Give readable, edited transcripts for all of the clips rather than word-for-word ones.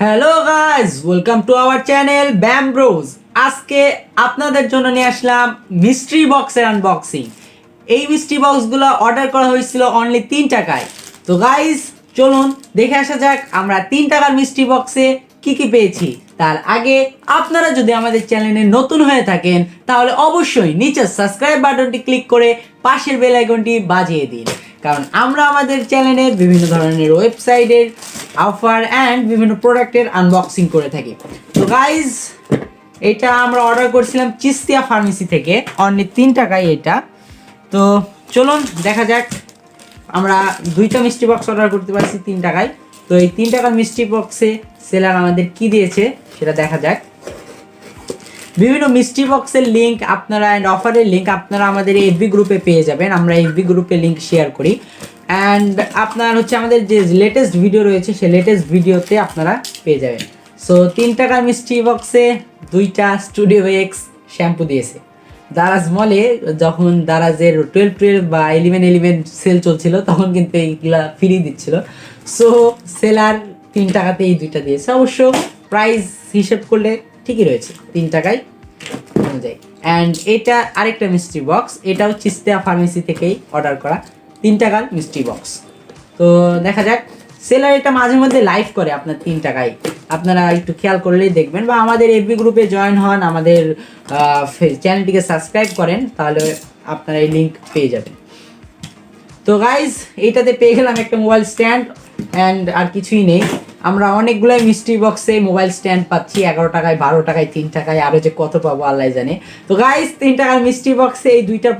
Hello guys, welcome to our channel ব্যাম Broz. আজকে আপনাদের জন্য নিয়ে আসলাম মিস্ট্রি বক্সের আনবক্সিং। এই মিস্ট্রি বক্সগুলো অর্ডার করা হয়েছিল অনলি 3 টাকায়। তো গাইস চলুন দেখে আসা যাক আমরা 3 টাকার মিস্ট্রি বক্সে কি কি পেয়েছি। তার আগে আপনারা যদি আমাদের চ্যানেলে নতুন হয়ে থাকেন তাহলে অবশ্যই নিচে সাবস্ক্রাইব বাটনটি ক্লিক করে পাশের বেল আইকনটি বাজিয়ে দিন, কারণ আমরা আমাদের চ্যানেলে বিভিন্ন ধরনের ওয়েবসাইটের অফার অ্যান্ড বিভিন্ন প্রোডাক্টের আনবক্সিং করে থাকি। তো গাইজ এটা আমরা অর্ডার করছিলাম চিস্তিয়া ফার্মেসি থেকে অনলি 3 টাকায় এটা। তো চলুন দেখা যাক, আমরা 2টা মিষ্টি বক্স অর্ডার করতে পারছি 3 টাকায়। তো এই 3 টাকার মিষ্টি বক্সে সেলার আমাদের কি দিয়েছে সেটা দেখা যাক। বিভিন্ন মিষ্টি বক্সের লিঙ্ক আপনারা অ্যান্ড অফারের লিঙ্ক আপনারা আমাদের এফবি গ্রুপে পেয়ে যাবেন। আমরা এফবি গ্রুপে লিঙ্ক শেয়ার করি অ্যান্ড আপনার হচ্ছে আমাদের যে লেটেস্ট ভিডিও রয়েছে সেই লেটেস্ট ভিডিওতে আপনারা পেয়ে যাবেন। সো 3 টাকার মিষ্টি বক্সে 2টা স্টুডিও এক্স শ্যাম্পু দিয়েছে। দারাজ মলে যখন দারাজের 12 বা 11 সেল চলছিল তখন কিন্তু এইগুলা ফ্রি দিচ্ছিল। সো সেলার 3 টাকাতে এই 2টা দিয়েছে। অবশ্য প্রাইস হিসেব করলে ঠিকই রয়েছে 3 টাকায় অনুযায়ী। অ্যান্ড এটা আরেকটা মিষ্টি বক্স, এটাও চিস্তিয়া ফার্মেসি থেকেই অর্ডার করা 3 টাকার মিষ্টি বক্স। তো দেখা যাক, সেলার এটা মাঝে মধ্যে লাইভ করে আপনার 3 টাকায়, আপনারা একটু খেয়াল করলেই দেখবেন, বা আমাদের এফবি গ্রুপে জয়েন হন, আমাদের চ্যানেলটিকে সাবস্ক্রাইব করেন, তাহলে আপনারা এই লিঙ্ক পেয়ে যাবেন। তো গাইজ এইটাতে পেয়ে গেলাম একটা মোবাইল স্ট্যান্ড অ্যান্ড আর কিছুই নেই। আমরা অনেকগুলাই মিস্ট্রি বক্সে মোবাইল স্ট্যান্ড পাচ্ছি 11 টাকায়, 12 টাকায়, 3 টাকায়, আরও যে কত পাবো আল্লাহ জানে। তো গাইজ 3 টাকার মিস্ট্রি বক্সে এই 2টা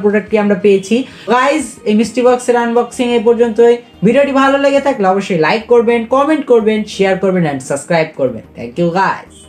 প্রোডাক্টই আমরা পেয়েছি। গাইজ এই মিস্ট্রি বক্সের আনবক্সিং এ পর্যন্তই। ভিডিওটি ভালো লেগে থাকলে অবশ্যই লাইক করবেন, কমেন্ট করবেন, শেয়ার করবেন অ্যান্ড সাবস্ক্রাইব করবেন। Thank you guys.